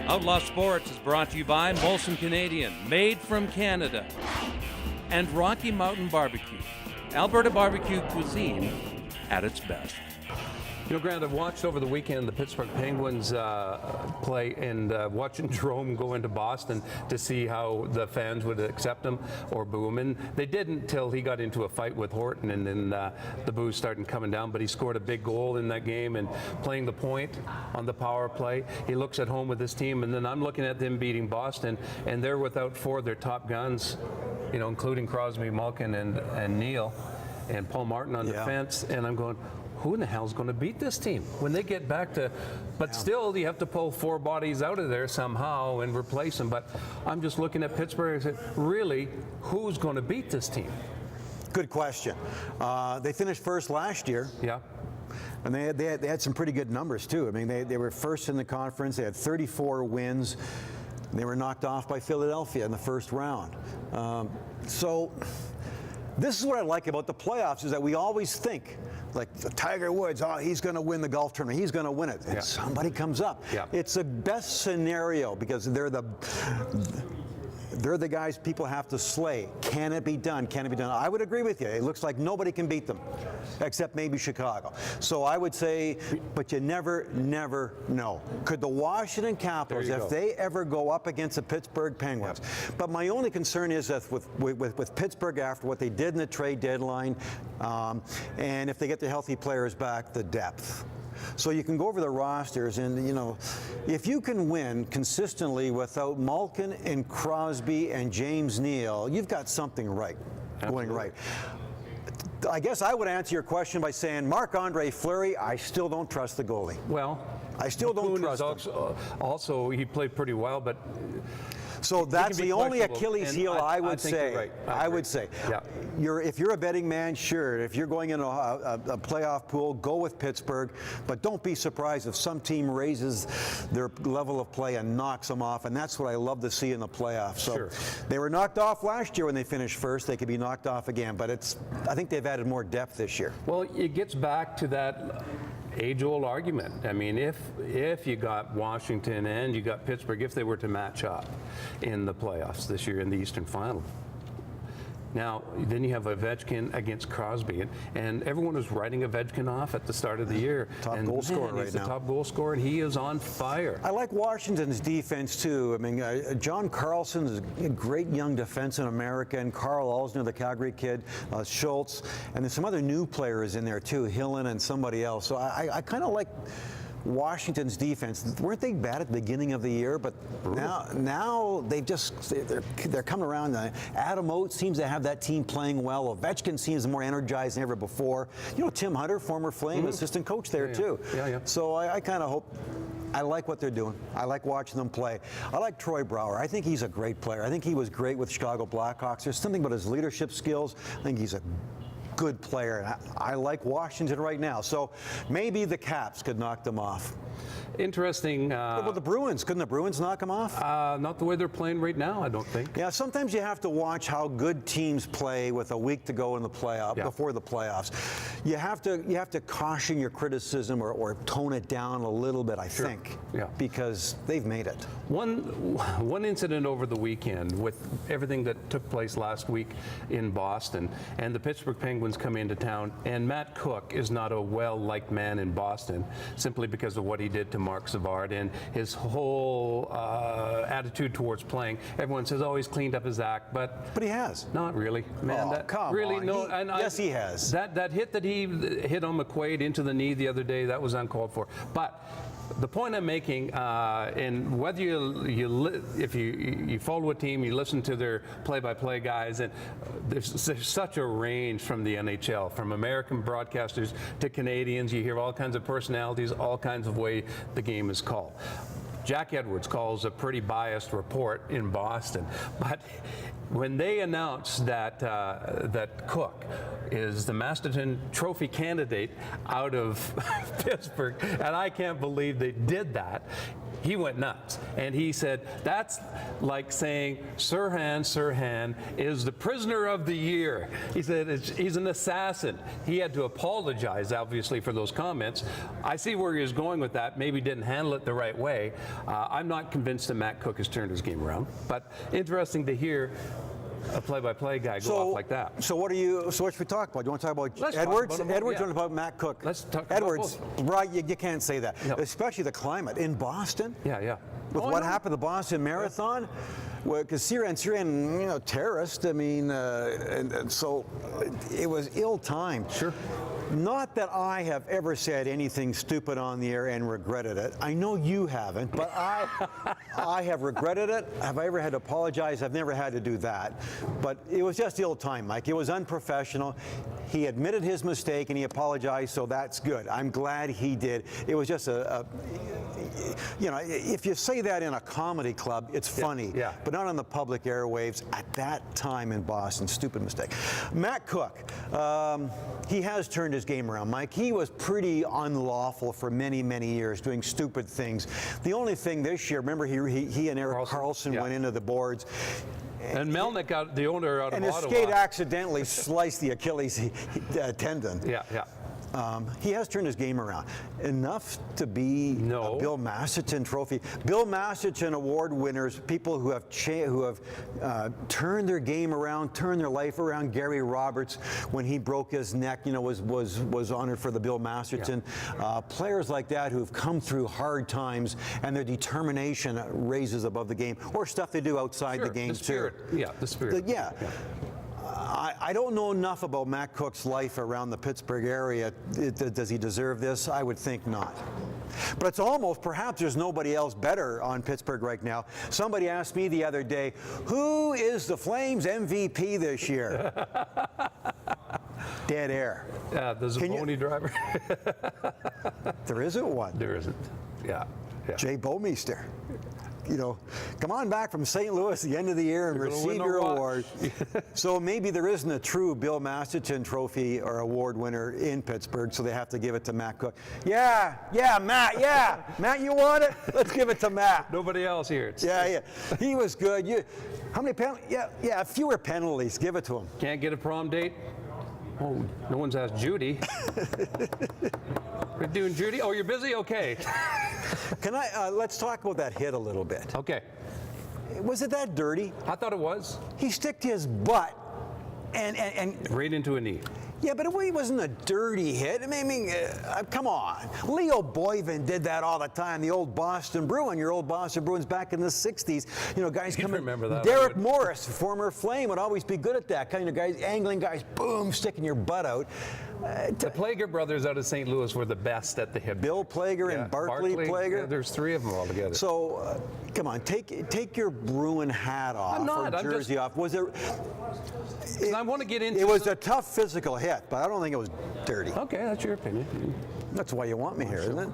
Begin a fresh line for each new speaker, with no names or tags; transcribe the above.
Outlaw Sports is brought to you by Molson Canadian, made from Canada, and Rocky Mountain Barbecue, Alberta barbecue cuisine at its best.
You know, Grant, I've watched over the weekend the Pittsburgh Penguins play, and watching Jerome go into Boston to see how the fans would accept him or boo him. And they didn't until he got into a fight with Horton, and then the boos started coming down. But he scored a big goal in that game and playing the point on the power play. He looks at home with his team, and then I'm looking at them beating Boston, and they're without four of their top guns, you know, including Crosby, Malkin, and Neal, and Paul Martin on defense. And I'm going, who in the hell is going to beat this team when they get back to, but still you have to pull four bodies out of there somehow and replace them. But I'm just looking at Pittsburgh and said, really, who's going to beat this team?
Good question. They finished first last year.
Yeah.
And they had some pretty good numbers too. I mean, they were first in the conference. They had 34 wins. They were knocked off by Philadelphia in the first round. So this is what I like about the playoffs, is that we always think, like Tiger Woods, oh, he's going to win the golf tournament. He's going to win it. And somebody comes up. Yeah. It's the best scenario because they're the guys people have to slay. Can it be done? Can it be done? I would agree with you. It looks like nobody can beat them, except maybe Chicago. So I would say, but you never know. Could the Washington Capitals, if they ever go up against the Pittsburgh Penguins? But my only concern is that with Pittsburgh, after what they did in the trade deadline, and if they get the healthy players back, the depth. So you can go over the rosters, and, you know, if you can win consistently without Malkin and Crosby and James Neal, you've got something right, going right. I guess I would answer your question by saying Marc-Andre Fleury, I still don't trust the goalie.
Well,
I still don't trust him.
Also, he played pretty well, but
so that's the only Achilles heel I would say.
Right.
I would say.
Yeah.
If you're a betting man, sure. If you're going in a playoff pool, go with Pittsburgh. But don't be surprised if some team raises their level of play and knocks them off. And that's what I love to see in the playoffs. So they were knocked off last year when they finished first. They could be knocked off again. But I think they've added more depth this year.
Well, it gets back to that age-old argument. I mean, if you got Washington and you got Pittsburgh, if they were to match up in the playoffs this year in the Eastern Final. Now, then you have Ovechkin against Crosby, and everyone was writing Ovechkin off at the start of the year.
Top goal scorer right now.
He's the top goal scorer, and he is on fire.
I like Washington's defense, too. I mean, John Carlson is a great young defense in America, and Carl Alsner, the Calgary kid, Schultz, and there's some other new players in there, too, Hillen and somebody else. So I kind of like Washington's defense. Weren't they bad at the beginning of the year? But now they're coming around. Adam Oates seems to have that team playing well. Ovechkin seems more energized than ever before. You know, Tim Hunter, former Flame assistant coach there too. Yeah. So I kind of hope. I like what they're doing. I like watching them play. I like Troy Brouwer. I think he's a great player. I think he was great with Chicago Blackhawks. There's something about his leadership skills. I think he's a good player, and I like Washington right now. So maybe the Caps could knock them off.
Interesting.
What about the Bruins? Couldn't the Bruins knock them off?
Not the way they're playing right now, I don't think.
Yeah, sometimes you have to watch how good teams play with a week to go in the playoff before the playoffs. You have to caution your criticism or tone it down a little bit, I think, because they've made it.
One incident over the weekend with everything that took place last week in Boston, and the Pittsburgh Penguins come into town, and Matt Cook is not a well-liked man in Boston simply because of what he did to Mark Savard and his whole attitude towards playing. Everyone says, oh, he's cleaned up his act, but
he has.
Not really, man.
Oh, come on.
No.
Yes, he has.
That hit that he hit on McQuaid into the knee the other day, that was uncalled for. But the point I'm making, and whether if you follow a team, you listen to their play-by-play guys, and there's such a range from the NHL, from American broadcasters to Canadians. You hear all kinds of personalities, all kinds of way the game is called. Jack Edwards calls a pretty biased report in Boston, but when they announced that Cook is the Masterton Trophy candidate out of Pittsburgh, and I can't believe they did that, he went nuts. And he said, that's like saying Sirhan is the prisoner of the year. He said, he's an assassin. He had to apologize, obviously, for those comments. I see where he was going with that. Maybe didn't handle it the right way. I'm not convinced that Matt Cook has turned his game around, but interesting to hear a play-by-play guy go off like that.
So what should we talk about? Do you want to talk about
Let's
Edwards?
talk about him,
Edwards,
yeah.
or about Matt Cook?
Let's talk
Edwards.
about both.
Right, you can't say that.
No.
Especially the climate in Boston.
Yeah.
With what happened to the Boston Marathon, because Syrian, terrorist. I mean, and so it was ill-timed.
Sure.
Not that I have ever said anything stupid on the air and regretted it. I know you haven't, but I have regretted it. Have I ever had to apologize? I've never had to do that. But it was just ill-timed, Mike. It was unprofessional. He admitted his mistake and he apologized, so that's good. I'm glad he did. It was just if you say that in a comedy club, it's funny, but not on the public airwaves at that time in Boston. Stupid mistake. Matt Cook, he has turned his game around, Mike. He was pretty unlawful for many, many years, doing stupid things. The only thing this year, remember, he and Erik Karlsson went into the boards.
And Melnick, got the owner out of Ottawa.
And his skate accidentally sliced the Achilles tendon.
Yeah.
He has turned his game around enough to be a Bill Masterton Trophy. Bill Masterton Award winners, people who have turned their game around, turned their life around. Gary Roberts, when he broke his neck, was honored for the Bill Masterton. Players like that who've come through hard times and their determination raises above the game, or stuff they do outside the game too.
The spirit.
I don't know enough about Matt Cook's life around the Pittsburgh area. Does he deserve this? I would think not. But it's almost, perhaps there's nobody else better on Pittsburgh right now. Somebody asked me the other day, who is the Flames MVP this year? Dead air.
Yeah, there's a pony driver.
There isn't one.
There isn't. Yeah.
Jay Bomeister. Come on back from St. Louis at the end of the year and receive your award. So maybe there isn't a true Bill Masterton Trophy or award winner in Pittsburgh, so they have to give it to Matt Cook. Matt, Matt, you want it? Let's give it to Matt.
Nobody else here.
He was good. How many penalties? Fewer penalties. Give it to him.
Can't get a prom date? Oh, no one's asked Judy. We're doing Judy? Oh, you're busy? Okay.
Can I, let's talk about that hit a little bit.
Okay.
Was it that dirty?
I thought it was.
He sticked his butt and
right into a knee.
Yeah, but it wasn't a dirty hit. I mean, come on. Leo Boyven did that all the time. The old Boston Bruin, your old Boston Bruins back in the 60s. Guys coming.
Remember that?
Derek Morris, former Flame, would always be good at that. Kind of guys, angling guys, boom, sticking your butt out.
The Plager brothers out of St. Louis were the best at the hip.
Bill Plager and Barclay Plager.
Yeah, there's three of them all together.
So, come on, take your Bruin hat off.
I'm not.
Or jersey off. Was it?
I want to get into.
It was a tough physical hit, but I don't think it was dirty.
Okay, that's your opinion.
That's why you want me here, isn't it?